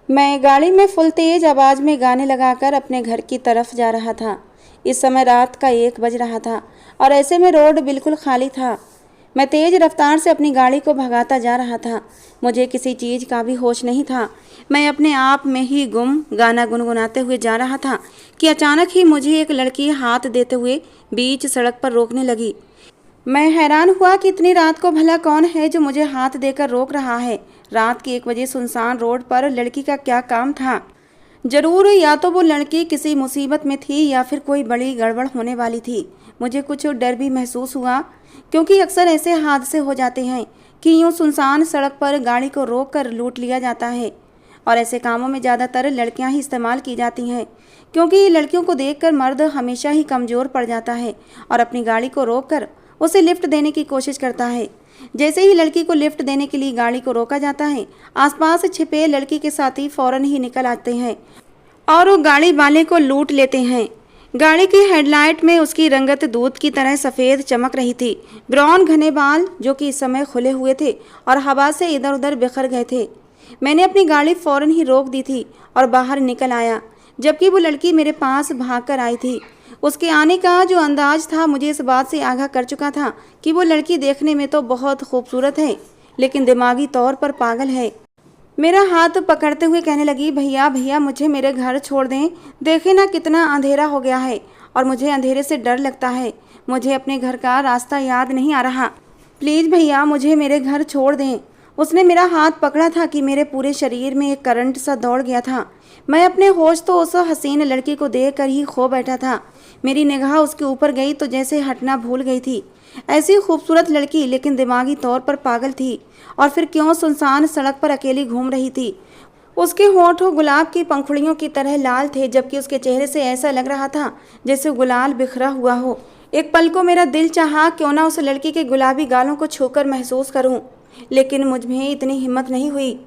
मैं गाड़ी में फुल तेज आवाज़ में गाने लगाकर अपने घर की तरफ जा रहा था। इस समय रात का 1 बज रहा था और ऐसे में रोड बिल्कुल खाली था। मैं तेज रफ्तार से अपनी गाड़ी को भगाता जा रहा था। मुझे किसी चीज़ का भी होश नहीं था। मैं अपने आप में ही गुम गाना गुनगुनाते हुए जा रहा था कि अचानक ही मुझे एक लड़की हाथ देते हुए बीच सड़क पर रोकने लगी। मैं हैरान हुआ कि इतनी रात को भला कौन है जो मुझे हाथ देकर रोक रहा है। रात के 1 बजे सुनसान रोड पर लड़की का क्या काम था? जरूर या तो वो लड़की किसी मुसीबत में थी या फिर कोई बड़ी गड़बड़ होने वाली थी। मुझे कुछ डर भी महसूस हुआ क्योंकि अक्सर ऐसे हादसे हो जाते हैं कि यूं सुनसान सड़क पर गाड़ी को रोक कर लूट लिया जाता है। और ऐसे कामों में ज़्यादातर लड़कियां ही इस्तेमाल की जाती हैं क्योंकि लड़कियों को देखकर मर्द हमेशा ही कमज़ोर पड़ जाता है और अपनी गाड़ी को रोककर उसे लिफ्ट देने की कोशिश करता है। जैसे ही लड़की को लिफ्ट देने के लिए गाड़ी को रोका जाता है, आसपास छिपे लड़की के साथी फौरन ही निकल आते हैं और वो गाड़ी वाले को लूट लेते हैं। गाड़ी की हेडलाइट में उसकी रंगत दूध की तरह सफ़ेद चमक रही थी। ब्राउन घने बाल जो कि इस समय खुले हुए थे और हवा से इधर उधर बिखर गए थे। मैंने अपनी गाड़ी फौरन ही रोक दी थी और बाहर निकल आया, जबकि वो लड़की मेरे पास भागकर आई थी। उसके आने का जो अंदाज था मुझे इस बात से आगाह कर चुका था कि वो लड़की देखने में तो बहुत खूबसूरत है लेकिन दिमागी तौर पर पागल है। मेरा हाथ पकड़ते हुए कहने लगी, भैया भैया मुझे मेरे घर छोड़ दें। देखे ना कितना अंधेरा हो गया है और मुझे अंधेरे से डर लगता है। मुझे अपने घर का रास्ता याद नहीं आ रहा। प्लीज़ भैया मुझे मेरे घर छोड़ दें। उसने मेरा हाथ पकड़ा था कि मेरे पूरे शरीर में एक करंट सा दौड़ गया था। मैं अपने होश तो उस हसीन लड़की को देखकर ही खो बैठा था। मेरी निगाह उसके ऊपर गई तो जैसे हटना भूल गई थी। ऐसी खूबसूरत लड़की लेकिन दिमागी तौर पर पागल थी और फिर क्यों सुनसान सड़क पर अकेली घूम रही थी। उसके होंठ गुलाब की पंखुड़ियों की तरह लाल थे, जबकि उसके चेहरे से ऐसा लग रहा था जैसे गुलाल बिखरा हुआ हो। एक पल को मेरा दिल चाहा क्यों ना उस लड़की के गुलाबी गालों को छूकर महसूस करूं, लेकिन मुझ में इतनी हिम्मत नहीं हुई।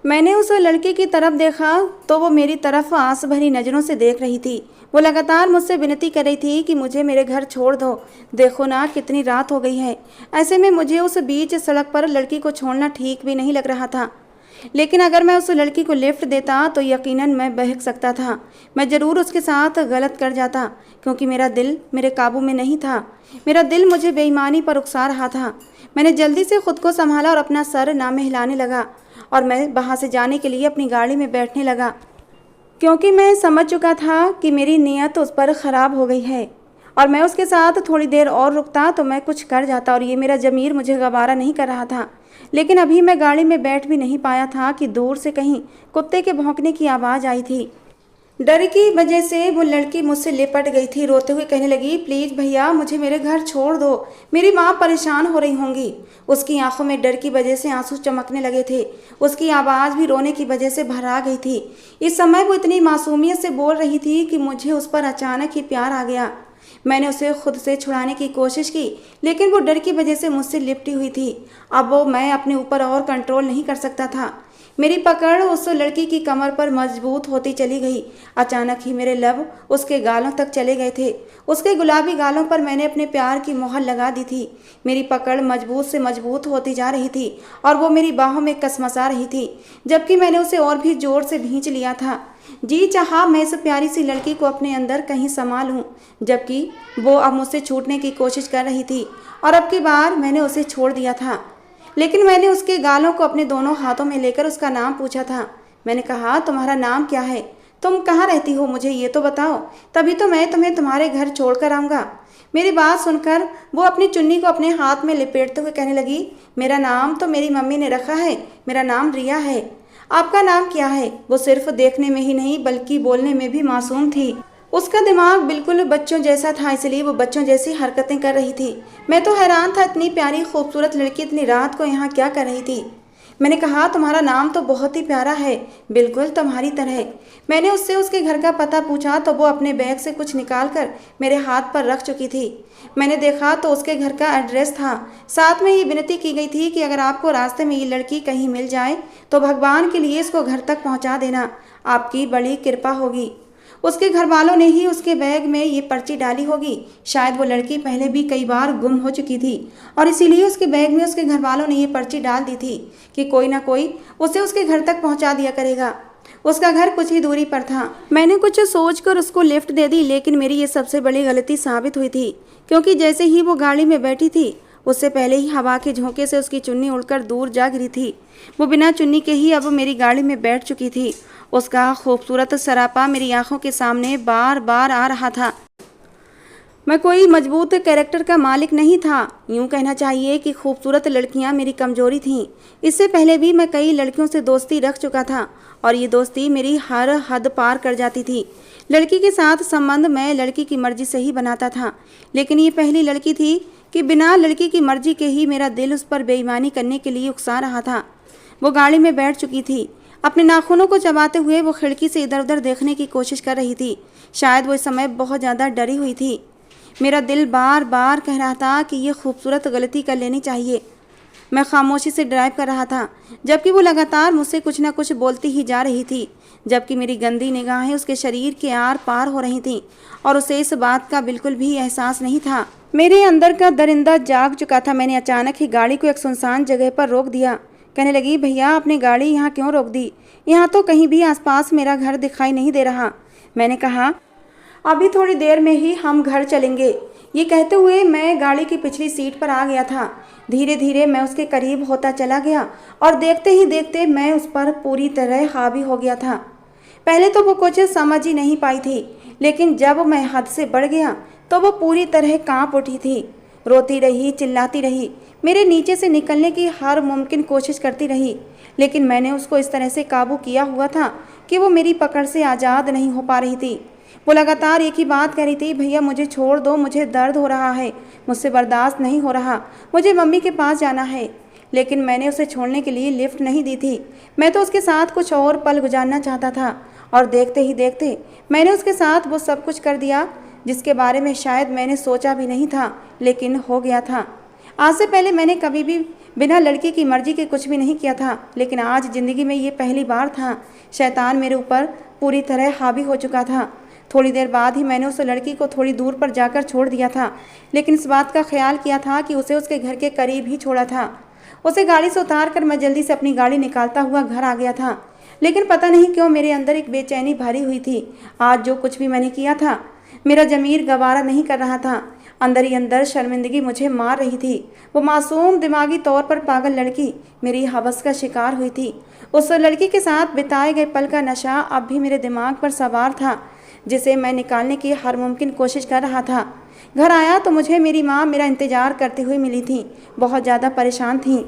मैंने उस लड़के की तरफ देखा तो वो मेरी तरफ आस भरी नज़रों से देख रही थी। वो लगातार मुझसे विनती कर रही थी कि मुझे मेरे घर छोड़ दो। देखो ना कितनी रात हो गई है। ऐसे में मुझे उस बीच सड़क पर लड़की को छोड़ना ठीक भी नहीं लग रहा था, लेकिन अगर मैं उस लड़की को लिफ्ट देता तो यकीनन मैं बहक सकता था। मैं ज़रूर उसके साथ गलत कर जाता क्योंकि मेरा दिल मेरे काबू में नहीं था। मेरा दिल मुझे बेईमानी पर उकसा रहा था। मैंने जल्दी से खुद को संभाला और अपना सर नामे हिलाने लगा और मैं वहाँ से जाने के लिए अपनी गाड़ी में बैठने लगा क्योंकि मैं समझ चुका था कि मेरी नीयत उस पर ख़राब हो गई है और मैं उसके साथ थोड़ी देर और रुकता तो मैं कुछ कर जाता और ये मेरा ज़मीर मुझे गवारा नहीं कर रहा था। लेकिन अभी मैं गाड़ी में बैठ भी नहीं पाया था कि दूर से कहीं कुत्ते के भौंकने की आवाज़ आई थी। डर की वजह से वो लड़की मुझसे लिपट गई थी। रोते हुए कहने लगी, प्लीज़ भैया मुझे मेरे घर छोड़ दो, मेरी माँ परेशान हो रही होंगी। उसकी आंखों में डर की वजह से आंसू चमकने लगे थे। उसकी आवाज़ भी रोने की वजह से भरा गई थी। इस समय वो इतनी मासूमियत से बोल रही थी कि मुझे उस पर अचानक ही प्यार आ गया। मैंने उसे खुद से छुड़ाने की कोशिश की लेकिन वो डर की वजह से मुझसे लिपटी हुई थी। अब वो मैं अपने ऊपर और कंट्रोल नहीं कर सकता था। मेरी पकड़ उस लड़की की कमर पर मजबूत होती चली गई। अचानक ही मेरे लब उसके गालों तक चले गए थे। उसके गुलाबी गालों पर मैंने अपने प्यार की मोहर लगा दी थी। मेरी पकड़ मजबूत से मजबूत होती जा रही थी और वो मेरी बाहों में कसमसा रही थी, जबकि मैंने उसे और भी जोर से भींच लिया था। जी चाहा मैं इस प्यारी सी लड़की को अपने अंदर कहीं समा लूं, जबकि वो अब मुझसे छूटने की कोशिश कर रही थी और अब की बार मैंने उसे छोड़ दिया था। लेकिन मैंने उसके गालों को अपने दोनों हाथों में लेकर उसका नाम पूछा था। मैंने कहा, तुम्हारा नाम क्या है? तुम कहाँ रहती हो, मुझे ये तो बताओ, तभी तो मैं तुम्हें तुम्हारे घर छोड़कर आऊँगा। मेरी बात सुनकर वो अपनी चुन्नी को अपने हाथ में लपेटते हुए कहने लगी, मेरा नाम तो मेरी मम्मी ने रखा है, मेरा नाम रिया है। आपका नाम क्या है? वो सिर्फ देखने में ही नहीं बल्कि बोलने में भी मासूम थी। उसका दिमाग बिल्कुल बच्चों जैसा था, इसलिए वो बच्चों जैसी हरकतें कर रही थी। मैं तो हैरान था, इतनी प्यारी खूबसूरत लड़की इतनी रात को यहाँ क्या कर रही थी। मैंने कहा, तुम्हारा नाम तो बहुत ही प्यारा है, बिल्कुल तुम्हारी तरह। मैंने उससे उसके घर का पता पूछा तो वो अपने बैग से कुछ निकाल कर मेरे हाथ पर रख चुकी थी। मैंने देखा तो उसके घर का एड्रेस था। साथ में ये विनती की गई थी कि अगर आपको रास्ते में ये लड़की कहीं मिल जाए तो भगवान के लिए इसको घर तक पहुँचा देना, आपकी बड़ी कृपा होगी। उसके घर वालों ने ही उसके बैग में ये पर्ची डाली होगी। शायद वो लड़की पहले भी कई बार गुम हो चुकी थी और इसीलिए उसके बैग में उसके घर वालों ने ये पर्ची डाल दी थी कि कोई ना कोई उसे उसके घर तक पहुंचा दिया करेगा। उसका घर कुछ ही दूरी पर था। मैंने कुछ सोचकर उसको लिफ्ट दे दी, लेकिन मेरी ये सबसे बड़ी गलती साबित हुई थी, क्योंकि जैसे ही वो गाड़ी में बैठी थी उससे पहले ही हवा के झोंके से उसकी चुन्नी उड़कर दूर जा गिरी थी। वो बिना चुन्नी के ही अब मेरी गाड़ी में बैठ चुकी थी। उसका खूबसूरत सरापा मेरी आंखों के सामने बार बार आ रहा था। मैं कोई मजबूत कैरेक्टर का मालिक नहीं था। यूँ कहना चाहिए कि खूबसूरत लड़कियाँ मेरी कमजोरी थीं। इससे पहले भी मैं कई लड़कियों से दोस्ती रख चुका था और ये दोस्ती मेरी हर हद पार कर जाती थी। लड़की के साथ संबंध मैं लड़की की मर्जी से ही बनाता था, लेकिन ये पहली लड़की थी कि बिना लड़की की मर्जी के ही मेरा दिल उस पर बेईमानी करने के लिए उकसा रहा था। वो गाड़ी में बैठ चुकी थी। अपने नाखूनों को चबाते हुए वो खिड़की से इधर उधर देखने की कोशिश कर रही थी। शायद वो इस समय बहुत ज़्यादा डरी हुई थी। मेरा दिल बार बार कह रहा था कि ये खूबसूरत गलती कर लेनी चाहिए। मैं खामोशी से ड्राइव कर रहा था, जबकि वो लगातार मुझसे कुछ न कुछ बोलती ही जा रही थी, जबकि मेरी गंदी निगाहें उसके शरीर के आर पार हो रही थीं और उसे इस बात का बिल्कुल भी एहसास नहीं था। मेरे अंदर का दरिंदा जाग चुका था। मैंने अचानक ही गाड़ी को एक सुनसान जगह पर रोक दिया। कहने लगी, भैया आपने गाड़ी यहाँ क्यों रोक दी? यहाँ तो कहीं भी आसपास मेरा घर दिखाई नहीं दे रहा। मैंने कहा, अभी थोड़ी देर में ही हम घर चलेंगे। ये कहते हुए मैं गाड़ी की पिछली सीट पर आ गया था। धीरे धीरे मैं उसके करीब होता चला गया और देखते ही देखते मैं उस पर पूरी तरह हावी हो गया था। पहले तो वो कुछ समझ ही नहीं पाई थी, लेकिन जब मैं हद से बढ़ गया तो वो पूरी तरह कांप उठी थी। रोती रही, चिल्लाती रही, मेरे नीचे से निकलने की हर मुमकिन कोशिश करती रही, लेकिन मैंने उसको इस तरह से काबू किया हुआ था कि वो मेरी पकड़ से आज़ाद नहीं हो पा रही थी। वो लगातार एक ही बात कह रही थी, भैया मुझे छोड़ दो, मुझे दर्द हो रहा है, मुझसे बर्दाश्त नहीं हो रहा, मुझे मम्मी के पास जाना है। लेकिन मैंने उसे छोड़ने के लिए लिफ्ट नहीं दी थी। मैं तो उसके साथ कुछ और पल गुजारना चाहता था और देखते ही देखते मैंने उसके साथ वो सब कुछ कर दिया जिसके बारे में शायद मैंने सोचा भी नहीं था, लेकिन हो गया था। आज से पहले मैंने कभी भी बिना लड़की की मर्जी के कुछ भी नहीं किया था, लेकिन आज ज़िंदगी में ये पहली बार था। शैतान मेरे ऊपर पूरी तरह हावी हो चुका था। थोड़ी देर बाद ही मैंने उस लड़की को थोड़ी दूर पर जाकर छोड़ दिया था, लेकिन इस बात का ख्याल किया था कि उसे उसके घर के करीब ही छोड़ा था। उसे गाड़ी से उतार कर मैं जल्दी से अपनी गाड़ी निकालता हुआ घर आ गया था, लेकिन पता नहीं क्यों मेरे अंदर एक बेचैनी भरी हुई थी। आज जो कुछ भी मैंने किया था मेरा ज़मीर गवारा नहीं कर रहा था। अंदर ही अंदर शर्मिंदगी मुझे मार रही थी। वो मासूम दिमागी तौर पर पागल लड़की मेरी हवस का शिकार हुई थी। उस लड़की के साथ बिताए गए पल का नशा अब भी मेरे दिमाग पर सवार था, जिसे मैं निकालने की हर मुमकिन कोशिश कर रहा था। घर आया तो मुझे मेरी माँ मेरा इंतज़ार करती हुई मिली थी। बहुत ज़्यादा परेशान थी।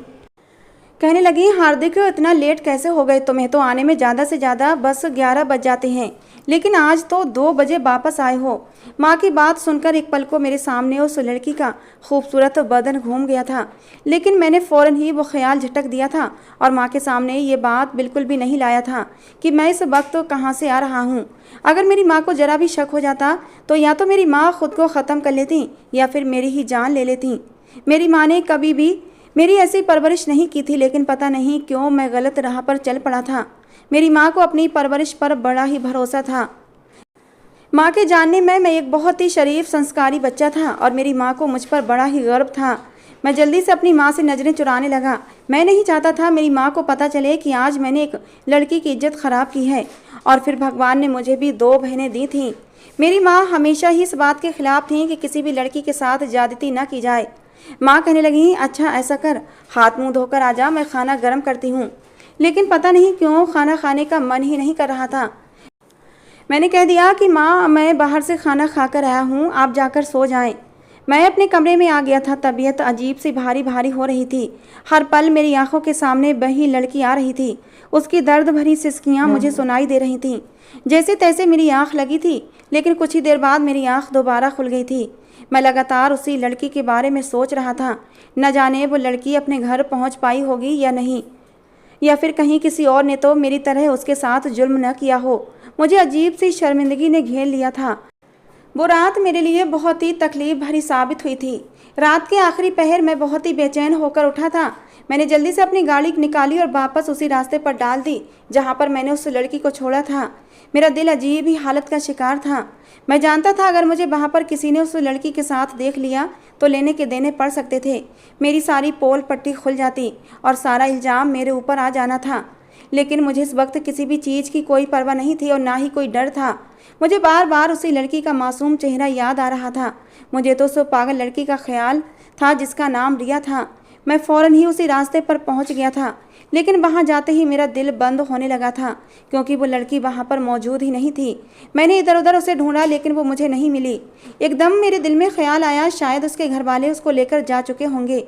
कहने लगी, हार्दिक इतना लेट कैसे हो गए? तुम्हें तो आने में ज़्यादा से ज़्यादा बस 11 बज जाते हैं, लेकिन आज तो 2 बजे वापस आए हो। माँ की बात सुनकर एक पल को मेरे सामने उस लड़की का खूबसूरत बदन घूम गया था, लेकिन मैंने फ़ौरन ही वो ख्याल झटक दिया था और माँ के सामने ये बात बिल्कुल भी नहीं लाया था कि मैं इस वक्त कहाँ से आ रहा हूँ। अगर मेरी माँ को ज़रा भी शक हो जाता तो या तो मेरी माँ खुद को ख़त्म कर लेती या फिर मेरी ही जान ले लेती। मेरी माँ ने कभी भी मेरी ऐसी परवरिश नहीं की थी, लेकिन पता नहीं क्यों मैं गलत राह पर चल पड़ा था। मेरी माँ को अपनी परवरिश पर बड़ा ही भरोसा था। माँ के जानने में मैं एक बहुत ही शरीफ संस्कारी बच्चा था और मेरी माँ को मुझ पर बड़ा ही गर्व था। मैं जल्दी से अपनी माँ से नज़रें चुराने लगा। मैं नहीं चाहता था मेरी माँ को पता चले कि आज मैंने एक लड़की की इज्जत ख़राब की है। और फिर भगवान ने मुझे भी 2 बहनें दी थीं। मेरी माँ हमेशा ही इस बात के खिलाफ थी कि किसी भी लड़की के साथ ज़्यादती न की जाए। माँ कहने लगी, अच्छा ऐसा कर, हाथ मुंह धोकर आ जा, मैं खाना गर्म करती हूँ। लेकिन पता नहीं क्यों खाना खाने का मन ही नहीं कर रहा था। मैंने कह दिया कि माँ, मैं बाहर से खाना खाकर आया हूँ, आप जाकर सो जाएं। मैं अपने कमरे में आ गया था। तबीयत अजीब सी भारी भारी हो रही थी। हर पल मेरी आंखों के सामने वही लड़की आ रही थी। उसकी दर्द भरी सिसकियाँ मुझे सुनाई दे रही थीं। जैसे तैसे मेरी आँख लगी थी, लेकिन कुछ ही देर बाद मेरी आँख दोबारा खुल गई थी। मैं लगातार उसी लड़की के बारे में सोच रहा था। न जाने वो लड़की अपने घर पहुंच पाई होगी या नहीं, या फिर कहीं किसी और ने तो मेरी तरह उसके साथ जुल्म न किया हो। मुझे अजीब सी शर्मिंदगी ने घेर लिया था। वो रात मेरे लिए बहुत ही तकलीफ भरी साबित हुई थी। रात के आखिरी पहर मैं बहुत ही बेचैन होकर उठा था। मैंने जल्दी से अपनी गाड़ी निकाली और वापस उसी रास्ते पर डाल दी जहाँ पर मैंने उस लड़की को छोड़ा था। मेरा दिल अजीब ही हालत का शिकार था। मैं जानता था अगर मुझे वहाँ पर किसी ने उस लड़की के साथ देख लिया तो लेने के देने पड़ सकते थे। मेरी सारी पोल पट्टी खुल जाती और सारा इल्ज़ाम मेरे ऊपर आ जाना था। लेकिन मुझे इस वक्त किसी भी चीज़ की कोई परवाह नहीं थी और ना ही कोई डर था। मुझे बार बार उसी लड़की का मासूम चेहरा याद आ रहा था। मुझे तो उस पागल लड़की का ख्याल था जिसका नाम रिया था। मैं फ़ौरन ही उसी रास्ते पर पहुंच गया था, लेकिन वहां जाते ही मेरा दिल बंद होने लगा था, क्योंकि वो लड़की वहां पर मौजूद ही नहीं थी। मैंने इधर उधर उसे ढूंढा, लेकिन वो मुझे नहीं मिली। एकदम मेरे दिल में ख्याल आया शायद उसके घर वाले उसको लेकर जा चुके होंगे।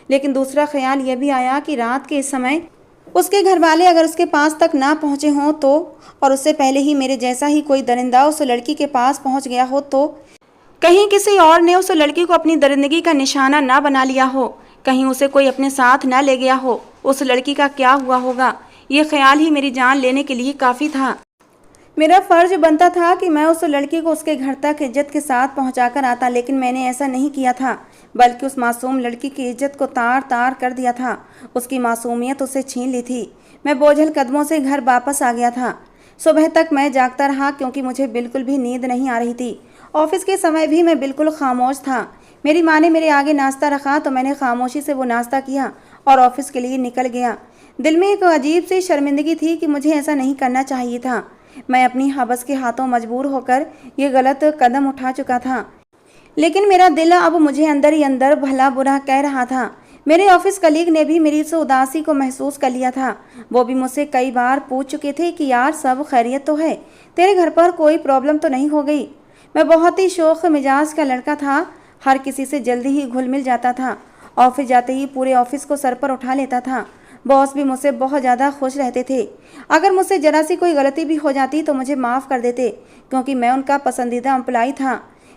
लेकिन दूसरा ख्याल यह भी आया कि रात के इस समय उसके घर वाले अगर उसके पास तक ना पहुंचे हों तो, और उससे पहले ही मेरे जैसा ही कोई दरिंदा उस लड़की के पास पहुंच गया हो तो, कहीं किसी और ने उस लड़की को अपनी दरिंदगी का निशाना ना बना लिया हो, कहीं उसे कोई अपने साथ ना ले गया हो, उस लड़की का क्या हुआ होगा। ये ख्याल ही मेरी जान लेने के लिए काफ़ी था। मेरा फर्ज बनता था कि मैं उस लड़की को उसके घर तक इज्जत के साथ पहुंचाकर आता, लेकिन मैंने ऐसा नहीं किया था, बल्कि उस मासूम लड़की की इज्जत को तार तार कर दिया था। उसकी मासूमियत उसे छीन ली थी। मैं बोझल कदमों से घर वापस आ गया था। सुबह तक मैं जागता रहा, क्योंकि मुझे बिल्कुल भी नींद नहीं आ रही थी। ऑफिस के समय भी मैं बिल्कुल खामोश था। मेरी माँ ने मेरे आगे नाश्ता रखा तो मैंने खामोशी से वो नाश्ता किया और ऑफिस के लिए निकल गया। दिल में एक अजीब सी शर्मिंदगी थी कि मुझे ऐसा नहीं करना चाहिए था। मैं अपनी हवस के हाथों मजबूर होकर ये गलत कदम उठा चुका था, लेकिन मेरा दिल अब मुझे अंदर ही अंदर भला बुरा कह रहा था। मेरे ऑफिस कलीग ने भी मेरी इस उदासी को महसूस कर लिया था। वो भी मुझसे कई बार पूछ चुके थे कि यार सब खैरियत तो है, तेरे घर पर कोई प्रॉब्लम तो नहीं हो गई। मैं बहुत ही शौक मिजाज का लड़का था, हर किसी से जल्दी ही घुल मिल जाता था। ऑफिस जाते ही पूरे ऑफिस को सर पर उठा लेता था। बॉस भी मुझसे बहुत ज़्यादा खुश रहते थे। अगर मुझसे ज़रा सी कोई गलती भी हो जाती तो मुझे माफ़ कर देते, क्योंकि मैं उनका पसंदीदा एम्प्लॉय था।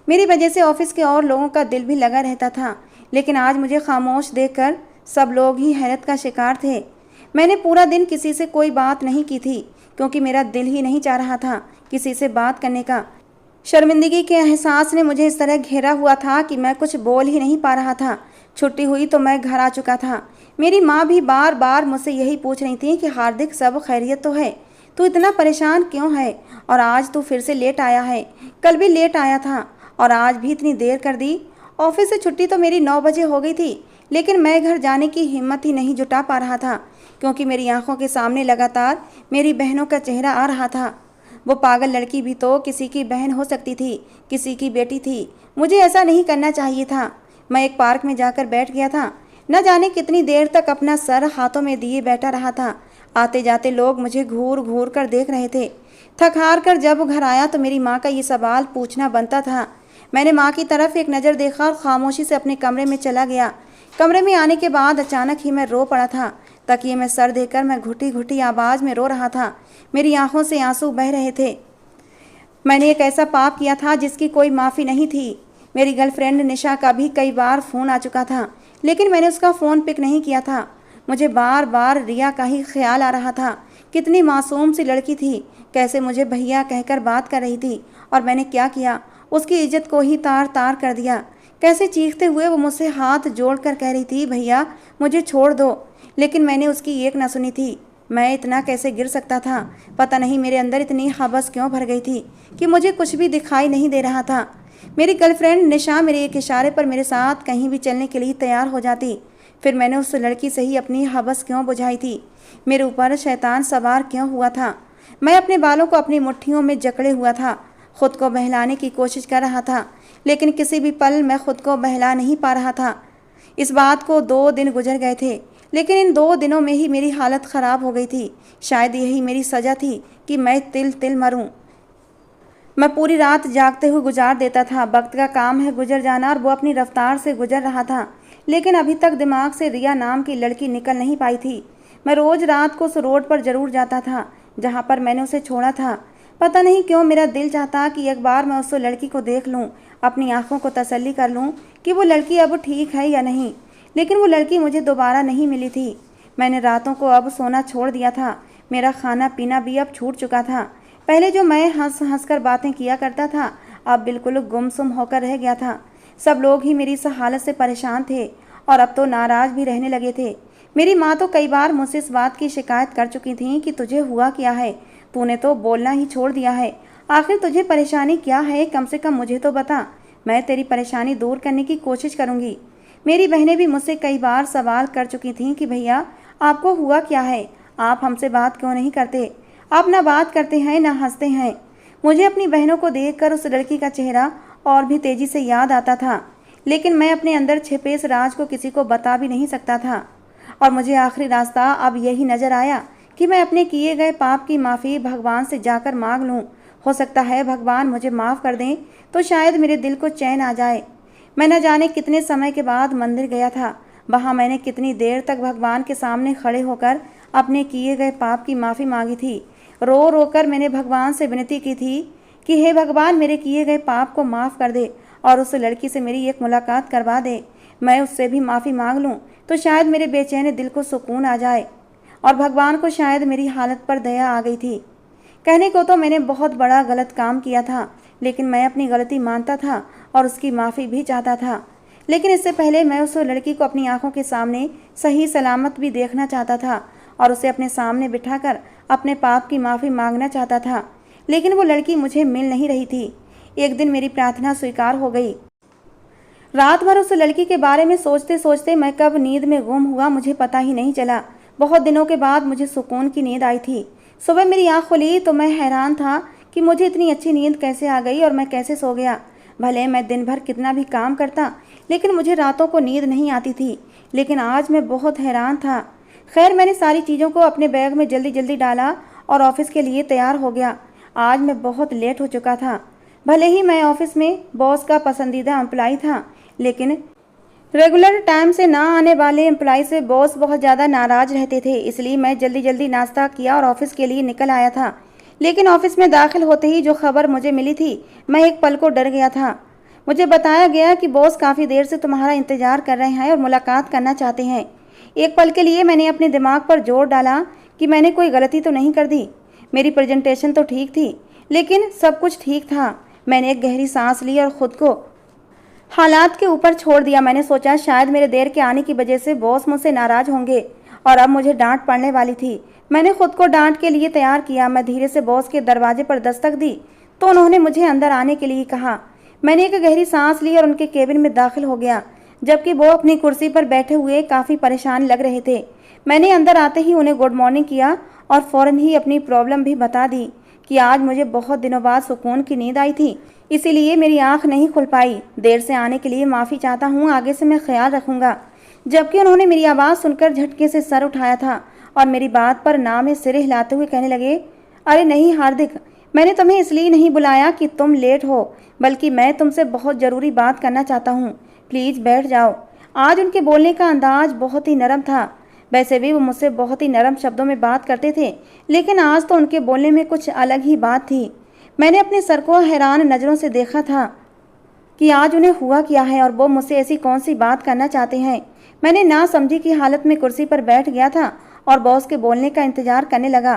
मेरी वजह से ऑफिस के और लोगों का दिल भी लगा रहता था। लेकिन आज मुझे खामोश देखकर सब लोग ही हैरत का शिकार थे। मैंने पूरा दिन किसी से कोई बात नहीं की थी, क्योंकि मेरा दिल ही नहीं चाह रहा था किसी से बात करने का। शर्मिंदगी के एहसास ने मुझे इस तरह घेरा हुआ था कि मैं कुछ बोल ही नहीं पा रहा था। छुट्टी हुई तो मैं घर आ चुका था। मेरी माँ भी बार बार मुझसे यही पूछ रही थी कि हार्दिक सब खैरियत तो है, तू इतना परेशान क्यों है, और आज तू फिर से लेट आया है, कल भी लेट आया था और आज भी इतनी देर कर दी। ऑफिस से छुट्टी तो मेरी 9 बजे हो गई थी, लेकिन मैं घर जाने की हिम्मत ही नहीं जुटा पा रहा था, क्योंकि मेरी आंखों के सामने लगातार मेरी बहनों का चेहरा आ रहा था। वो पागल लड़की भी तो किसी की बहन हो सकती थी, किसी की बेटी थी। मुझे ऐसा नहीं करना चाहिए था। मैं एक पार्क में जाकर बैठ गया था। न जाने कितनी देर तक अपना सर हाथों में दिए बैठा रहा था। आते जाते लोग मुझे घूर घूर कर देख रहे थे। थक हार कर जब घर आया तो मेरी माँ का ये सवाल पूछना बनता था। मैंने माँ की तरफ एक नज़र देखा और खामोशी से अपने कमरे में चला गया। कमरे में आने के बाद अचानक ही मैं रो पड़ा था। तकिए में सर देकर मैं घुटी घुटी आवाज़ में रो रहा था। मेरी आंखों से आंसू बह रहे थे। मैंने एक ऐसा पाप किया था जिसकी कोई माफ़ी नहीं थी। मेरी गर्लफ्रेंड निशा का भी कई बार फ़ोन आ चुका था, लेकिन मैंने उसका फ़ोन पिक नहीं किया था। मुझे बार बार रिया का ही ख्याल आ रहा था। कितनी मासूम सी लड़की थी, कैसे मुझे भैया कहकर बात कर रही थी, और मैंने क्या किया, उसकी इज्जत को ही तार तार कर दिया। कैसे चीखते हुए वो मुझसे हाथ जोड़कर कह रही थी, भैया मुझे छोड़ दो, लेकिन मैंने उसकी एक ना सुनी थी। मैं इतना कैसे गिर सकता था। पता नहीं मेरे अंदर इतनी हवस क्यों भर गई थी कि मुझे कुछ भी दिखाई नहीं दे रहा था। मेरी गर्लफ्रेंड निशा मेरे एक इशारे पर मेरे साथ कहीं भी चलने के लिए तैयार हो जाती। फिर मैंने उस लड़की से ही अपनी हवस क्यों बुझाई थी। मेरे ऊपर शैतान सवार क्यों हुआ था। मैं अपने बालों को अपनी मुट्ठियों में जकड़े हुआ था, खुद को बहलाने की कोशिश कर रहा था, लेकिन किसी भी पल मैं खुद को बहला नहीं पा रहा था। इस बात को 2 दिन गुजर गए थे, लेकिन इन 2 दिनों में ही मेरी हालत ख़राब हो गई थी। शायद यही मेरी सज़ा थी कि मैं तिल तिल मरूं। मैं पूरी रात जागते हुए गुजार देता था। वक्त का काम है गुजर जाना, और वो अपनी रफ्तार से गुजर रहा था, लेकिन अभी तक दिमाग से रिया नाम की लड़की निकल नहीं पाई थी। मैं रोज़ रात को उस रोड पर ज़रूर जाता था जहाँ पर मैंने उसे छोड़ा था। पता नहीं क्यों मेरा दिल चाहता कि एक बार मैं उस लड़की को देख लूँ, अपनी आंखों को तसल्ली कर लूँ कि वो लड़की अब ठीक है या नहीं। लेकिन वो लड़की मुझे दोबारा नहीं मिली थी। मैंने रातों को अब सोना छोड़ दिया था। मेरा खाना पीना भी अब छूट चुका था। पहले जो मैं हंस हंस कर बातें किया करता था, अब बिल्कुल गुमसुम होकर रह गया था। सब लोग ही मेरी इस हालत से परेशान थे, और अब तो नाराज़ भी रहने लगे थे। मेरी माँ तो कई बार मुझसे इस बात की शिकायत कर चुकी थी कि तुझे हुआ क्या है, तूने तो बोलना ही छोड़ दिया है। आखिर तुझे परेशानी क्या है, कम से कम मुझे तो बता, मैं तेरी परेशानी दूर करने की कोशिश करूँगी। मेरी बहनें भी मुझसे कई बार सवाल कर चुकी थीं कि भैया आपको हुआ क्या है, आप हमसे बात क्यों नहीं करते? आप ना बात करते हैं ना हंसते हैं। मुझे अपनी बहनों को देखकर उस लड़की का चेहरा और भी तेजी से याद आता था, लेकिन मैं अपने अंदर छिपे इस राज को किसी को बता भी नहीं सकता था। और मुझे आखिरी रास्ता अब यही नजर आया कि मैं अपने किए गए पाप की माफ़ी भगवान से जाकर मांग लूँ। हो सकता है भगवान मुझे माफ़ कर दें तो शायद मेरे दिल को चैन आ जाए। मैं न जाने कितने समय के बाद मंदिर गया था। वहाँ मैंने कितनी देर तक भगवान के सामने खड़े होकर अपने किए गए पाप की माफ़ी मांगी थी। रो रो कर मैंने भगवान से विनती की थी कि हे भगवान, मेरे किए गए पाप को माफ़ कर दे और उस लड़की से मेरी एक मुलाकात करवा दे। मैं उससे भी माफ़ी मांग लूँ तो शायद मेरे बेचैन दिल को सुकून आ जाए। और भगवान को शायद मेरी हालत पर दया आ गई थी। कहने को तो मैंने बहुत बड़ा गलत काम किया था, लेकिन मैं अपनी गलती मानता था और उसकी माफ़ी भी चाहता था। लेकिन इससे पहले मैं उस लड़की को अपनी आंखों के सामने सही सलामत भी देखना चाहता था और उसे अपने सामने बिठाकर अपने पाप की माफ़ी मांगना चाहता था। लेकिन वो लड़की मुझे मिल नहीं रही थी। एक दिन मेरी प्रार्थना स्वीकार हो गई। रात भर उस लड़की के बारे में सोचते सोचते मैं कब नींद में गुम हुआ मुझे पता ही नहीं चला। बहुत दिनों के बाद मुझे सुकून की नींद आई थी। सुबह मेरी आँख खुली तो मैं हैरान था कि मुझे इतनी अच्छी नींद कैसे आ गई और मैं कैसे सो गया। भले मैं दिन भर कितना भी काम करता, लेकिन मुझे रातों को नींद नहीं आती थी। लेकिन आज मैं बहुत हैरान था। खैर, मैंने सारी चीज़ों को अपने बैग में जल्दी जल्दी डाला और ऑफिस के लिए तैयार हो गया। आज मैं बहुत लेट हो चुका था। भले ही मैं ऑफिस में बॉस का पसंदीदा एम्प्लॉय था, लेकिन रेगुलर टाइम से ना आने वाले एम्प्लॉय से बॉस बहुत ज़्यादा नाराज़ रहते थे। इसलिए मैं जल्दी जल्दी नाश्ता किया और ऑफिस के लिए निकल आया था। लेकिन ऑफिस में दाखिल होते ही जो खबर मुझे मिली थी, मैं एक पल को डर गया था। मुझे बताया गया कि बॉस काफ़ी देर से तुम्हारा इंतज़ार कर रहे हैं और मुलाकात करना चाहते हैं। एक पल के लिए मैंने अपने दिमाग पर जोर डाला कि मैंने कोई गलती तो नहीं कर दी। मेरी प्रेजेंटेशन तो ठीक थी, लेकिन सब कुछ ठीक था। मैंने एक गहरी सांस ली और ख़ुद को हालात के ऊपर छोड़ दिया। मैंने सोचा शायद मेरे देर के आने की वजह से बॉस मुझसे नाराज़ होंगे और अब मुझे डांट पड़ने वाली थी। मैंने खुद को डांट के लिए तैयार किया। मैं धीरे से बॉस के दरवाजे पर दस्तक दी तो उन्होंने मुझे अंदर आने के लिए कहा। मैंने एक गहरी सांस ली और उनके केबिन में दाखिल हो गया, जबकि वो अपनी कुर्सी पर बैठे हुए काफ़ी परेशान लग रहे थे। मैंने अंदर आते ही उन्हें गुड मॉर्निंग किया और फ़ौरन ही अपनी प्रॉब्लम भी बता दी कि आज मुझे बहुत दिनों बाद सुकून की नींद आई थी, इसीलिए मेरी आंख नहीं खुल पाई। देर से आने के लिए माफ़ी चाहता हूँ, आगे से मैं ख्याल रखूँगा। जबकि उन्होंने मेरी आवाज़ सुनकर झटके से सर उठाया था और मेरी बात पर ना में सिर हिलाते हुए कहने लगे, अरे नहीं हार्दिक, मैंने तुम्हें इसलिए नहीं बुलाया कि तुम लेट हो, बल्कि मैं तुमसे बहुत ज़रूरी बात करना चाहता हूँ। प्लीज़ बैठ जाओ। आज उनके बोलने का अंदाज बहुत ही नरम था। वैसे भी वो मुझसे बहुत ही नरम शब्दों में बात करते थे, लेकिन आज तो उनके बोलने में कुछ अलग ही बात थी। मैंने अपने सर को हैरान नज़रों से देखा था कि आज उन्हें हुआ क्या है और वो मुझसे ऐसी कौन सी बात करना चाहते हैं। मैंने ना समझी की हालत में कुर्सी पर बैठ गया था और बॉस के बोलने का इंतजार करने लगा।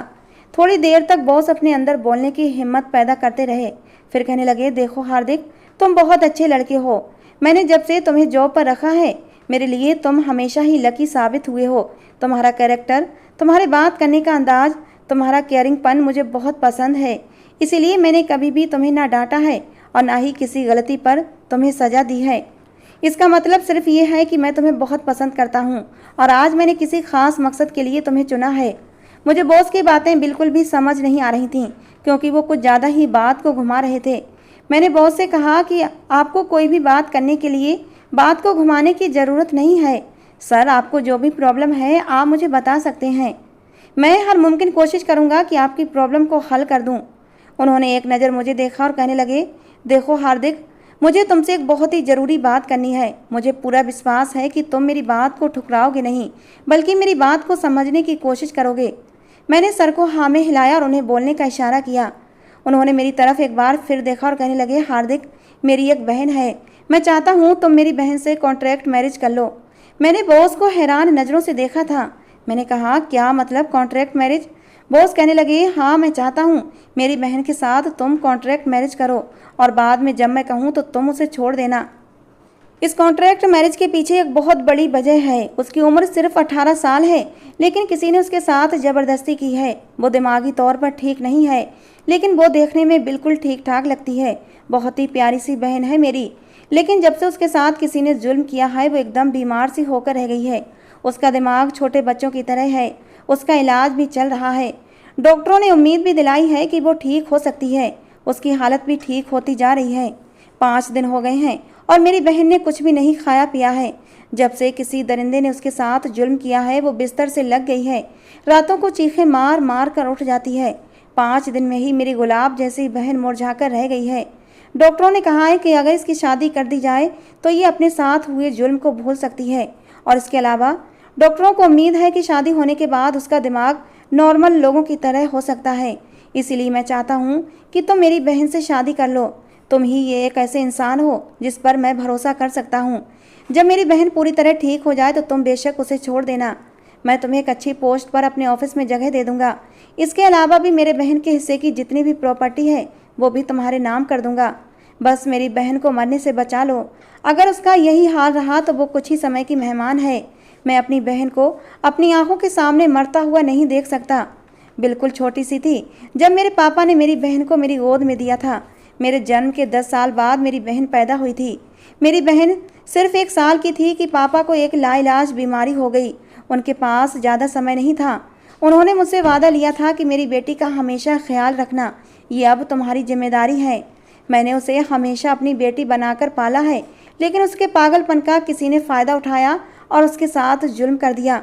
थोड़ी देर तक बॉस अपने अंदर बोलने की हिम्मत पैदा करते रहे। फिर कहने लगे, देखो हार्दिक, तुम बहुत अच्छे लड़के हो। मैंने जब से तुम्हें जॉब पर रखा है, मेरे लिए तुम हमेशा ही लकी साबित हुए हो। तुम्हारा कैरेक्टर, तुम्हारे बात करने का अंदाज, तुम्हारा केयरिंगपन मुझे बहुत पसंद है। इसीलिए मैंने कभी भी तुम्हें ना डांटा है और ना ही किसी गलती पर तुम्हें सज़ा दी है। इसका मतलब सिर्फ ये है कि मैं तुम्हें बहुत पसंद करता हूँ और आज मैंने किसी खास मकसद के लिए तुम्हें चुना है। मुझे बॉस की बातें बिल्कुल भी समझ नहीं आ रही थीं, क्योंकि वो कुछ ज़्यादा ही बात को घुमा रहे थे। मैंने बॉस से कहा कि आपको कोई भी बात करने के लिए बात को घुमाने की ज़रूरत नहीं है। सर, आपको जो भी प्रॉब्लम है आप मुझे बता सकते हैं। मैं हर मुमकिन कोशिश करूँगा कि आपकी प्रॉब्लम को हल कर दूँ। उन्होंने एक नज़र मुझे देखा और कहने लगे, देखो हार्दिक, मुझे तुमसे एक बहुत ही ज़रूरी बात करनी है। मुझे पूरा विश्वास है कि तुम मेरी बात को ठुकराओगे नहीं, बल्कि मेरी बात को समझने की कोशिश करोगे। मैंने सर को हाँ में हिलाया और उन्हें बोलने का इशारा किया। उन्होंने मेरी तरफ एक बार फिर देखा और कहने लगे, हार्दिक, मेरी एक बहन है। मैं चाहता हूँ तुम मेरी बहन से कॉन्ट्रैक्ट मैरिज कर लो। मैंने बॉस को हैरान नज़रों से देखा था। मैंने कहा, क्या मतलब कॉन्ट्रैक्ट मैरिज? बॉस कहने लगे, हाँ, मैं चाहता हूँ मेरी बहन के साथ तुम कॉन्ट्रैक्ट मैरिज करो और बाद में जब मैं कहूँ तो तुम उसे छोड़ देना। इस कॉन्ट्रैक्ट मैरिज के पीछे एक बहुत बड़ी वजह है। उसकी उम्र सिर्फ 18 साल है, लेकिन किसी ने उसके साथ ज़बरदस्ती की है। वो दिमागी तौर पर ठीक नहीं है, लेकिन वो देखने में बिल्कुल ठीक ठाक लगती है। बहुत ही प्यारी सी बहन है मेरी, लेकिन जब से उसके साथ किसी ने जुल्म किया है वो एकदम बीमार सी होकर रह गई है। उसका दिमाग छोटे बच्चों की तरह है। उसका इलाज भी चल रहा है। डॉक्टरों ने उम्मीद भी दिलाई है कि वो ठीक हो सकती है। उसकी हालत भी ठीक होती जा रही है। 5 दिन हो गए हैं और मेरी बहन ने कुछ भी नहीं खाया पिया है। जब से किसी दरिंदे ने उसके साथ जुल्म किया है वो बिस्तर से लग गई है। रातों को चीखें मार मार कर उठ जाती है। 5 दिन में ही मेरी गुलाब जैसी बहन मुरझाकर रह गई है। डॉक्टरों ने कहा है कि अगर इसकी शादी कर दी जाए तो ये अपने साथ हुए जुल्म को भूल सकती है। और इसके अलावा डॉक्टरों को उम्मीद है कि शादी होने के बाद उसका दिमाग नॉर्मल लोगों की तरह हो सकता है। इसीलिए मैं चाहता हूँ कि तुम मेरी बहन से शादी कर लो। तुम ही ये एक ऐसे इंसान हो जिस पर मैं भरोसा कर सकता हूँ। जब मेरी बहन पूरी तरह ठीक हो जाए तो तुम बेशक उसे छोड़ देना। मैं तुम्हें एक अच्छी पोस्ट पर अपने ऑफिस में जगह दे दूंगा। इसके अलावा भी मेरे बहन के हिस्से की जितनी भी प्रॉपर्टी है वो भी तुम्हारे नाम कर दूंगा। बस मेरी बहन को मरने से बचा लो। अगर उसका यही हाल रहा तो वो कुछ ही समय की मेहमान है। मैं अपनी बहन को अपनी आंखों के सामने मरता हुआ नहीं देख सकता। बिल्कुल छोटी सी थी जब मेरे पापा ने मेरी बहन को मेरी गोद में दिया था। मेरे जन्म के 10 साल बाद मेरी बहन पैदा हुई थी। मेरी बहन सिर्फ 1 साल की थी कि पापा को एक लाइलाज बीमारी हो गई। उनके पास ज़्यादा समय नहीं था। उन्होंने मुझसे वादा लिया था कि मेरी बेटी का हमेशा ख्याल रखना, ये अब तुम्हारी जिम्मेदारी है। मैंने उसे हमेशा अपनी बेटी बनाकर पाला है, लेकिन उसके पागलपन का किसी ने फ़ायदा उठाया और उसके साथ जुल्म कर दिया।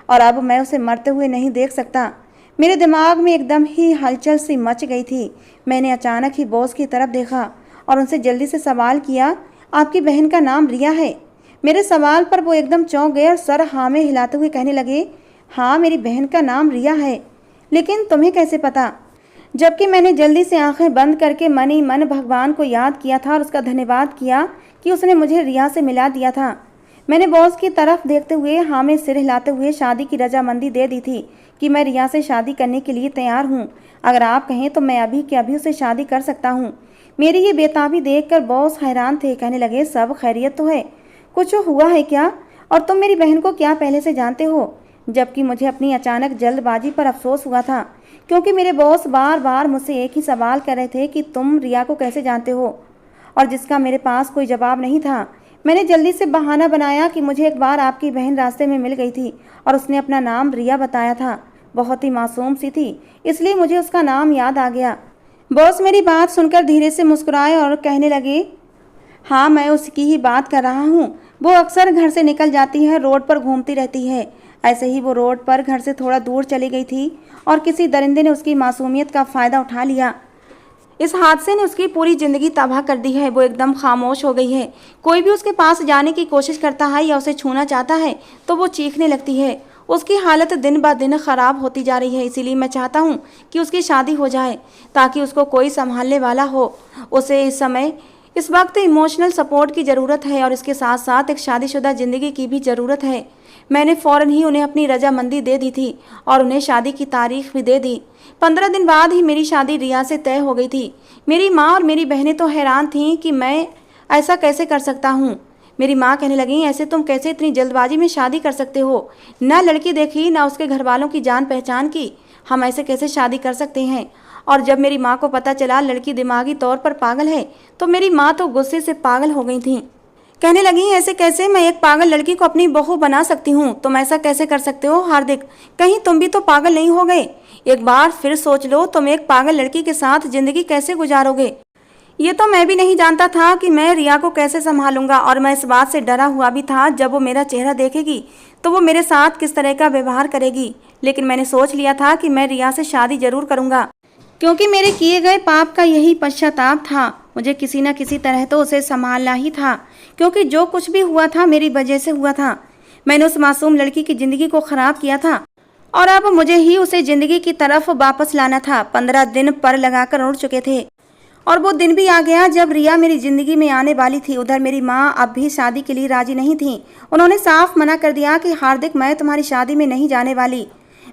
और अब मैं उसे मरते हुए नहीं देख सकता। मेरे दिमाग में एकदम ही हलचल सी मच गई थी। मैंने अचानक ही बॉस की तरफ देखा और उनसे जल्दी से सवाल किया, आपकी बहन का नाम रिया है? मेरे सवाल पर वो एकदम चौंक गए और सर हाँ में हिलाते हुए कहने लगे, हाँ मेरी बहन का नाम रिया है। लेकिन तुम्हें कैसे पता? जबकि मैंने जल्दी से आंखें बंद करके मन ही मन भगवान को याद किया था और उसका धन्यवाद किया कि उसने मुझे रिया से मिला दिया था। मैंने बॉस की तरफ देखते हुए हाँ में सिर हिलाते हुए शादी की रजामंदी दे दी थी कि मैं रिया से शादी करने के लिए तैयार हूँ। अगर आप कहें तो मैं अभी के अभी उसे शादी कर सकता हूँ। मेरी ये बेताबी देखकर बॉस हैरान थे। कहने लगे, सब खैरियत तो है? कुछ हुआ है क्या? और तुम मेरी बहन को क्या पहले से जानते हो? जबकि मुझे अपनी अचानक जल्दबाजी पर अफसोस हुआ था, क्योंकि मेरे बॉस बार बार मुझसे एक ही सवाल कर रहे थे कि तुम रिया को कैसे जानते हो, और जिसका मेरे पास कोई जवाब नहीं था। मैंने जल्दी से बहाना बनाया कि मुझे एक बार आपकी बहन रास्ते में मिल गई थी और उसने अपना नाम रिया बताया था। बहुत ही मासूम सी थी, इसलिए मुझे उसका नाम याद आ गया। बॉस मेरी बात सुनकर धीरे से मुस्कुराए और कहने लगे, हाँ मैं उसकी ही बात कर रहा हूँ। वो अक्सर घर से निकल जाती है, रोड पर घूमती रहती है। ऐसे ही वो रोड पर घर से थोड़ा दूर चली गई थी और किसी दरिंदे ने उसकी मासूमियत का फ़ायदा उठा लिया। इस हादसे ने उसकी पूरी ज़िंदगी तबाह कर दी है। वो एकदम खामोश हो गई है। कोई भी उसके पास जाने की कोशिश करता है या उसे छूना चाहता है तो वो चीखने लगती है। उसकी हालत दिन ब दिन ख़राब होती जा रही है। इसीलिए मैं चाहता हूँ कि उसकी शादी हो जाए ताकि उसको कोई संभालने वाला हो। उसे इस वक्त इमोशनल सपोर्ट की ज़रूरत है और इसके साथ साथ एक शादीशुदा ज़िंदगी की भी ज़रूरत है। मैंने फ़ौरन ही उन्हें अपनी रजामंदी दे दी थी और उन्हें शादी की तारीख भी दे दी। 15 दिन बाद ही मेरी शादी रिया से तय हो गई थी। मेरी माँ और मेरी बहनें तो हैरान थीं कि मैं ऐसा कैसे कर सकता हूँ। मेरी माँ कहने लगी, ऐसे तुम कैसे इतनी जल्दबाजी में शादी कर सकते हो? ना लड़की देखी ना उसके घर वालों की जान पहचान की, हम ऐसे कैसे शादी कर सकते हैं? और जब मेरी माँ को पता चला लड़की दिमागी तौर पर पागल है तो मेरी माँ तो गुस्से से पागल हो गई थी। कहने लगी, ऐसे कैसे मैं एक पागल लड़की को अपनी बहू बना सकती हूँ? तुम ऐसा कैसे कर सकते हो हार्दिक? कहीं तुम भी तो पागल नहीं हो गए? एक बार फिर सोच लो, तुम एक पागल लड़की के साथ जिंदगी कैसे गुजारोगे? ये तो मैं भी नहीं जानता था कि मैं रिया को कैसे संभालूंगा, और मैं इस बात से डरा हुआ भी था जब वो मेरा चेहरा देखेगी तो वो मेरे साथ किस तरह का व्यवहार करेगी। लेकिन मैंने सोच लिया था कि मैं रिया से शादी जरूर करूंगा, क्योंकि मेरे किए गए पाप का यही पश्चाताप था। मुझे किसी न किसी तरह तो उसे संभालना ही था, क्योंकि जो कुछ भी हुआ था मेरी वजह से हुआ था। मैंने उस मासूम लड़की की ज़िंदगी को ख़राब किया था और अब मुझे ही उसे ज़िंदगी की तरफ वापस लाना था। 15 दिन पर लगाकर उड़ चुके थे और वो दिन भी आ गया जब रिया मेरी ज़िंदगी में आने वाली थी। उधर मेरी माँ अब भी शादी के लिए राजी नहीं थी। उन्होंने साफ मना कर दिया कि हार्दिक, मैं तुम्हारी शादी में नहीं जाने वाली।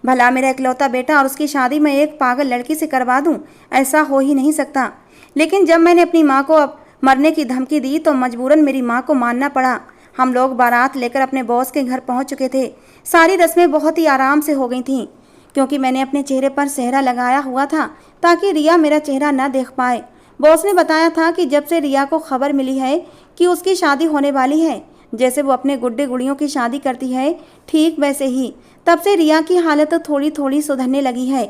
भला मेरा इकलौता बेटा और उसकी शादी मैं एक पागल लड़की से करवा दूं? ऐसा हो ही नहीं सकता। लेकिन जब मैंने अपनी माँ को अब मरने की धमकी दी तो मजबूरन मेरी माँ को मानना पड़ा। हम लोग बारात लेकर अपने बॉस के घर पहुँच चुके थे। सारी रस्में बहुत ही आराम से हो गई थीं, क्योंकि मैंने अपने चेहरे पर सेहरा लगाया हुआ था ताकि रिया मेरा चेहरा न देख पाए। बॉस ने बताया था कि जब से रिया को खबर मिली है कि उसकी शादी होने वाली है जैसे वो अपने गुड्डे गुड़ियों की शादी करती है, ठीक वैसे ही तब से रिया की हालत थोड़ी थोड़ी सुधरने लगी है।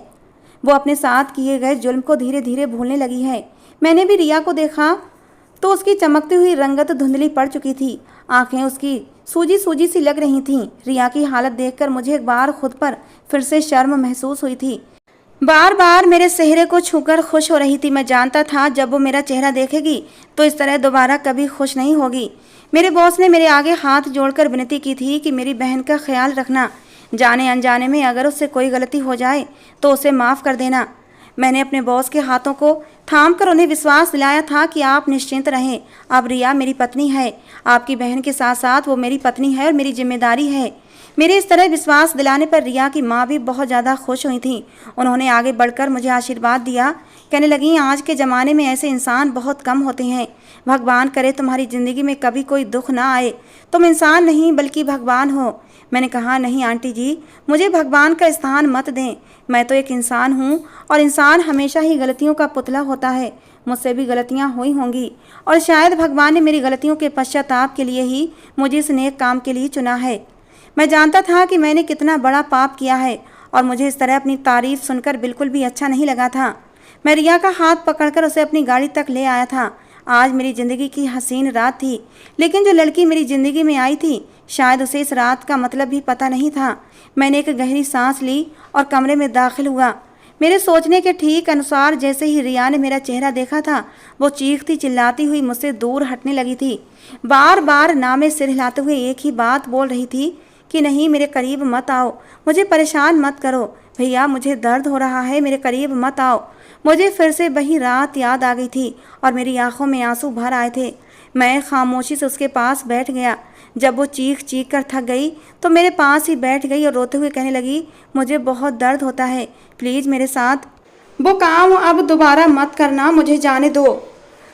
वो अपने साथ किए गए जुल्म को धीरे धीरे भूलने लगी है। मैंने भी रिया को देखा तो उसकी चमकती हुई रंगत धुंधली पड़ चुकी थी। आंखें उसकी सूजी सूजी सी लग रही थीं। रिया की हालत देखकर मुझे एक बार खुद पर फिर से शर्म महसूस हुई थी। बार बार मेरे चेहरे को छूकर खुश हो रही थी। मैं जानता था जब वो मेरा चेहरा देखेगी तो इस तरह दोबारा कभी खुश नहीं होगी। मेरे बॉस ने मेरे आगे हाथ जोड़कर विनती की थी कि मेरी बहन का ख्याल रखना। जाने अनजाने में अगर उससे कोई गलती हो जाए तो उसे माफ़ कर देना। मैंने अपने बॉस के हाथों को थामकर उन्हें विश्वास दिलाया था कि आप निश्चिंत रहें, अब रिया मेरी पत्नी है। आपकी बहन के साथ साथ वो मेरी पत्नी है और मेरी जिम्मेदारी है। मेरे इस तरह विश्वास दिलाने पर रिया की माँ भी बहुत ज़्यादा खुश हुई थी। उन्होंने आगे बढ़कर मुझे आशीर्वाद दिया। कहने लगी, आज के ज़माने में ऐसे इंसान बहुत कम होते हैं। भगवान करे तुम्हारी ज़िंदगी में कभी कोई दुख ना आए। तुम इंसान नहीं बल्कि भगवान हो। मैंने कहा, नहीं आंटी जी, मुझे भगवान का स्थान मत दें। मैं तो एक इंसान हूँ और इंसान हमेशा ही गलतियों का पुतला होता है। मुझसे भी गलतियाँ हुई होंगी और शायद भगवान ने मेरी गलतियों के पश्चाताप के लिए ही मुझे इस नेक काम के लिए चुना है। मैं जानता था कि मैंने कितना बड़ा पाप किया है और मुझे इस तरह अपनी तारीफ सुनकर बिल्कुल भी अच्छा नहीं लगा था। मैं रिया का हाथ पकड़कर उसे अपनी गाड़ी तक ले आया था। आज मेरी ज़िंदगी की हसीन रात थी, लेकिन जो लड़की मेरी ज़िंदगी में आई थी शायद उसे इस रात का मतलब भी पता नहीं था। मैंने एक गहरी सांस ली और कमरे में दाखिल हुआ। मेरे सोचने के ठीक अनुसार जैसे ही रिया ने मेरा चेहरा देखा था, वो चीखती चिल्लाती हुई मुझसे दूर हटने लगी थी। बार बार नामे सिर हिलाते हुए एक ही बात बोल रही थी कि नहीं, मेरे करीब मत आओ, मुझे परेशान मत करो, भैया मुझे दर्द हो रहा है, मेरे करीब मत आओ। मुझे फिर से वही रात याद आ गई थी और मेरी आंखों में आंसू भर आए थे। मैं खामोशी से उसके पास बैठ गया। जब वो चीख चीख कर थक गई तो मेरे पास ही बैठ गई और रोते हुए कहने लगी, मुझे बहुत दर्द होता है, प्लीज़ मेरे साथ वो काम अब दोबारा मत करना, मुझे जाने दो,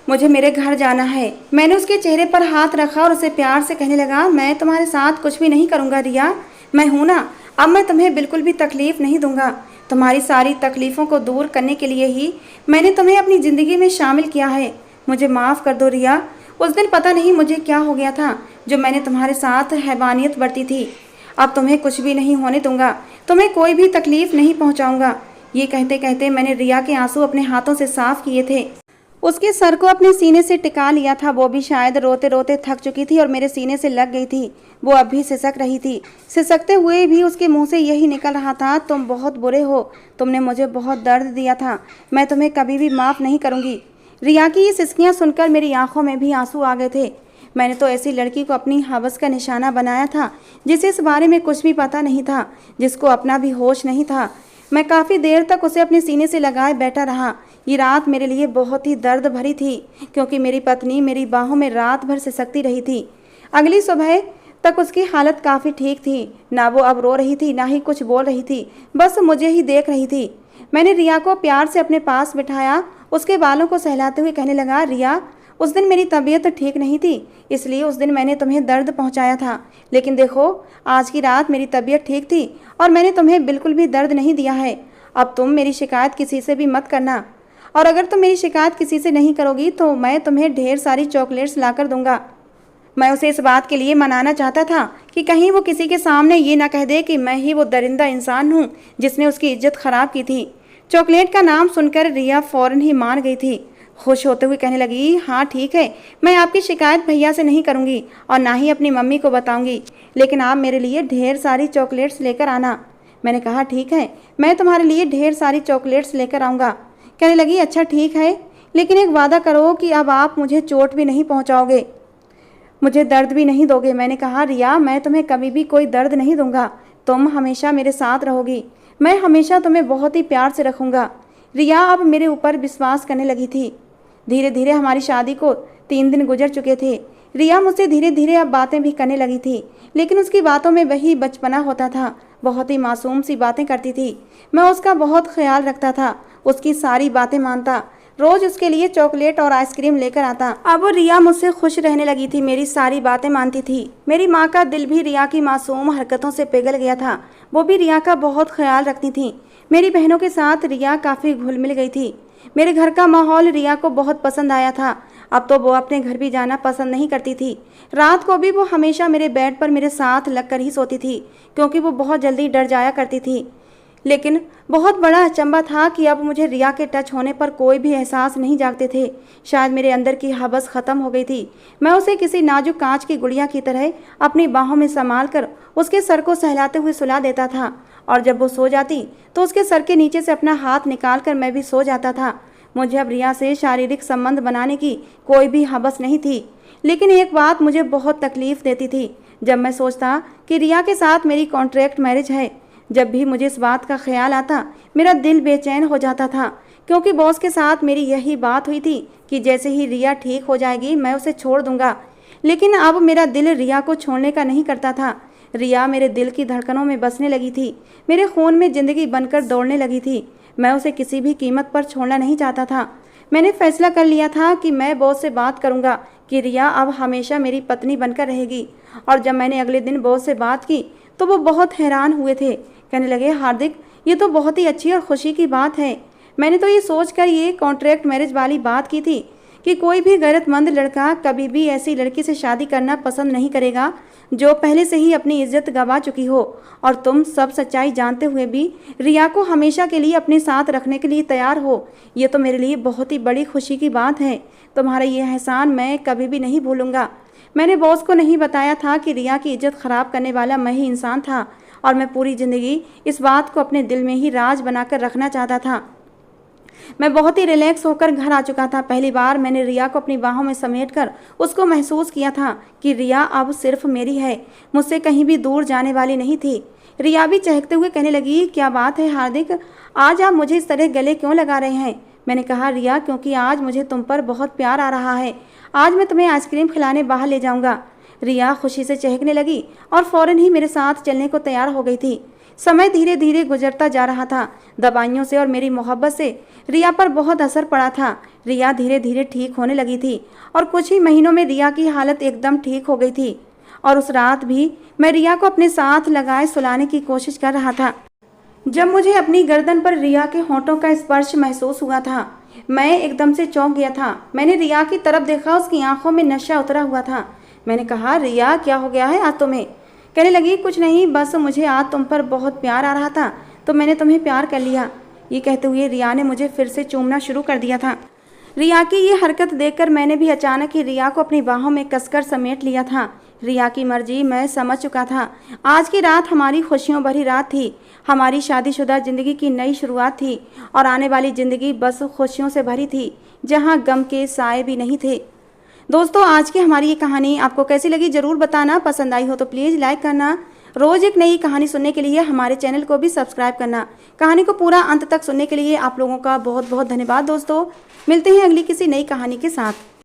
मुझे मेरे घर जाना है। मैंने उसके चेहरे पर हाथ रखा और उसे प्यार से कहने लगा, मैं तुम्हारे साथ कुछ भी नहीं करूँगा रिया, मैं हूँ ना, अब मैं तुम्हें बिल्कुल भी तकलीफ़ नहीं दूंगा। तुम्हारी सारी तकलीफ़ों को दूर करने के लिए ही मैंने तुम्हें अपनी ज़िंदगी में शामिल किया है। मुझे माफ़ कर दो रिया। उस दिन पता नहीं मुझे क्या हो गया था जो मैंने तुम्हारे साथ हैवानियत बरती थी। अब तुम्हें कुछ भी नहीं होने दूंगा, तुम्हें कोई भी तकलीफ़ नहीं पहुँचाऊँगा। ये कहते कहते मैंने रिया के आंसू अपने हाथों से साफ़ किए थे। उसके सर को अपने सीने से टिका लिया था। वो भी शायद रोते रोते थक चुकी थी और मेरे सीने से लग गई थी। वो अब भी सिसक रही थी। सिसकते हुए भी उसके मुंह से यही निकल रहा था, तुम बहुत बुरे हो, तुमने मुझे बहुत दर्द दिया था, मैं तुम्हें कभी भी माफ़ नहीं करूँगी। रिया की ये सिसकियाँ सुनकर मेरी आंखों में भी आंसू आ गए थे। मैंने तो ऐसी लड़की को अपनी हवस का निशाना बनाया था जिसे इस बारे में कुछ भी पता नहीं था, जिसको अपना भी होश नहीं था। मैं काफ़ी देर तक उसे अपने सीने से लगाए बैठा रहा। ये रात मेरे लिए बहुत ही दर्द भरी थी क्योंकि मेरी पत्नी मेरी बाहों में रात भर सिसकती रही थी। अगली सुबह तक उसकी हालत काफ़ी ठीक थी। ना वो अब रो रही थी ना ही कुछ बोल रही थी, बस मुझे ही देख रही थी। मैंने रिया को प्यार से अपने पास बिठाया, उसके बालों को सहलाते हुए कहने लगा, रिया उस दिन मेरी तबीयत ठीक नहीं थी, इसलिए उस दिन मैंने तुम्हें दर्द पहुंचाया था, लेकिन देखो आज की रात मेरी तबीयत ठीक थी और मैंने तुम्हें बिल्कुल भी दर्द नहीं दिया है। अब तुम मेरी शिकायत किसी से भी मत करना, और अगर तुम मेरी शिकायत किसी से नहीं करोगी तो मैं तुम्हें ढेर सारी चॉकलेट्स ला कर दूंगा। मैं उसे इस बात के लिए मनाना चाहता था कि कहीं वो किसी के सामने ये ना कह दे कि मैं ही वो दरिंदा इंसान हूँ जिसने उसकी इज्जत खराब की थी। चॉकलेट का नाम सुनकर रिया फौरन ही मान गई थी। खुश होते हुए कहने लगी, हाँ ठीक है, मैं आपकी शिकायत भैया से नहीं करूँगी और ना ही अपनी मम्मी को बताऊँगी, लेकिन आप मेरे लिए ढेर सारी चॉकलेट्स लेकर आना। मैंने कहा ठीक है, मैं तुम्हारे लिए ढेर सारी चॉकलेट्स लेकर आऊँगा। कहने लगी, अच्छा ठीक है, लेकिन एक वादा करो कि अब आप मुझे चोट भी नहीं पहुँचाओगे, मुझे दर्द भी नहीं दोगे। मैंने कहा, रिया मैं तुम्हें कभी भी कोई दर्द नहीं दूंगा, तुम हमेशा मेरे साथ रहोगी, मैं हमेशा तुम्हें बहुत ही प्यार से रखूँगा। रिया अब मेरे ऊपर विश्वास करने लगी थी। धीरे धीरे हमारी शादी को 3 दिन गुजर चुके थे। रिया मुझसे धीरे धीरे अब बातें भी करने लगी थी, लेकिन उसकी बातों में वही बचपना होता था। बहुत ही मासूम सी बातें करती थी। मैं उसका बहुत ख्याल रखता था, उसकी सारी बातें मानता, रोज उसके लिए चॉकलेट और आइसक्रीम लेकर आता। अब रिया मुझसे खुश रहने लगी थी, मेरी सारी बातें मानती थी। मेरी माँ का दिल भी रिया की मासूम हरकतों से पिघल गया था। वो भी रिया का बहुत ख्याल रखती थी। मेरी बहनों के साथ रिया काफ़ी घुल मिल गई थी। मेरे घर का माहौल रिया को बहुत पसंद आया था। अब तो वो अपने घर भी जाना पसंद नहीं करती थी। रात को भी वो हमेशा मेरे बेड पर मेरे साथ लगकर ही सोती थी, क्योंकि वो बहुत जल्दी डर जाया करती थी। लेकिन बहुत बड़ा अचंभा था कि अब मुझे रिया के टच होने पर कोई भी एहसास नहीं जागते थे। शायद मेरे अंदर की हवस ख़त्म हो गई थी। मैं उसे किसी नाजुक कांच की गुड़िया की तरह अपनी बाहों में संभाल कर उसके सर को सहलाते हुए सुला देता था, और जब वो सो जाती तो उसके सर के नीचे से अपना हाथ निकाल कर मैं भी सो जाता था। मुझे अब रिया से शारीरिक संबंध बनाने की कोई भी हवस नहीं थी। लेकिन एक बात मुझे बहुत तकलीफ देती थी, जब मैं सोचता कि रिया के साथ मेरी कॉन्ट्रैक्ट मैरिज है। जब भी मुझे इस बात का ख्याल आता मेरा दिल बेचैन हो जाता था, क्योंकि बॉस के साथ मेरी यही बात हुई थी कि जैसे ही रिया ठीक हो जाएगी मैं उसे छोड़ दूंगा। लेकिन अब मेरा दिल रिया को छोड़ने का नहीं करता था। रिया मेरे दिल की धड़कनों में बसने लगी थी, मेरे खून में ज़िंदगी बनकर दौड़ने लगी थी। मैं उसे किसी भी कीमत पर छोड़ना नहीं चाहता था। मैंने फैसला कर लिया था कि मैं बॉस से बात करूंगा कि रिया अब हमेशा मेरी पत्नी बनकर रहेगी। और जब मैंने अगले दिन बॉस से बात की तो वो बहुत हैरान हुए थे। कहने लगे, हार्दिक, ये तो बहुत ही अच्छी और खुशी की बात है। मैंने तो ये सोचकर ये कॉन्ट्रैक्ट मैरिज वाली बात की थी कि कोई भी गैरतमंद लड़का कभी भी ऐसी लड़की से शादी करना पसंद नहीं करेगा जो पहले से ही अपनी इज्जत गंवा चुकी हो। और तुम सब सच्चाई जानते हुए भी रिया को हमेशा के लिए अपने साथ रखने के लिए तैयार हो। ये तो मेरे लिए बहुत ही बड़ी खुशी की बात है। तुम्हारा ये एहसान मैं कभी भी नहीं भूलूंगा। मैंने बॉस को नहीं बताया था कि रिया की इज्जत खराब करने वाला मैं ही इंसान था, और मैं पूरी ज़िंदगी इस बात को अपने दिल में ही राज बनाकर रखना चाहता था। मैं बहुत ही रिलैक्स होकर घर आ चुका था। पहली बार मैंने रिया को अपनी बाहों में समेटकर उसको महसूस किया था कि रिया अब सिर्फ मेरी है, मुझसे कहीं भी दूर जाने वाली नहीं थी। रिया भी चहकते हुए कहने लगी, क्या बात है हार्दिक, आज आप मुझे इस तरह गले क्यों लगा रहे हैं? मैंने कहा, रिया, क्योंकि आज मुझे तुम पर बहुत प्यार आ रहा है। आज मैं तुम्हें आइसक्रीम खिलाने बाहर ले जाऊंगा। रिया खुशी से चहकने लगी और फौरन ही मेरे साथ चलने को तैयार हो गई थी। समय धीरे धीरे गुजरता जा रहा था। दवाइयों से और मेरी मोहब्बत से रिया पर बहुत असर पड़ा था। रिया धीरे धीरे ठीक होने लगी थी और कुछ ही महीनों में रिया की हालत एकदम ठीक हो गई थी। और उस रात भी मैं रिया को अपने साथ लगाए सुलाने की कोशिश कर रहा था। जब मुझे अपनी गर्दन पर रिया के होंठों का स्पर्श महसूस हुआ था, मैं एकदम से चौंक गया था। मैंने रिया की तरफ देखा, उसकी आंखों में नशा उतरा हुआ था। मैंने कहा, रिया, क्या हो गया है आज तुम्हें? कहने लगी, कुछ नहीं, बस मुझे आज तुम पर बहुत प्यार आ रहा था तो मैंने तुम्हें प्यार कर लिया। ये कहते हुए रिया ने मुझे फिर से चूमना शुरू कर दिया था। रिया की ये हरकत देखकर मैंने भी अचानक ही रिया को अपनी बाहों में कसकर समेट लिया था। रिया की मर्जी मैं समझ चुका था। आज की रात हमारी खुशियों भरी रात थी। हमारी शादीशुदा ज़िंदगी की नई शुरुआत थी और आने वाली ज़िंदगी बस खुशियों से भरी थी, जहाँ गम के साए भी नहीं थे। दोस्तों, आज की हमारी ये कहानी आपको कैसी लगी ज़रूर बताना। पसंद आई हो तो प्लीज़ लाइक करना। रोज़ एक नई कहानी सुनने के लिए हमारे चैनल को भी सब्सक्राइब करना। कहानी को पूरा अंत तक सुनने के लिए आप लोगों का बहुत बहुत धन्यवाद। दोस्तों, मिलते हैं अगली किसी नई कहानी के साथ।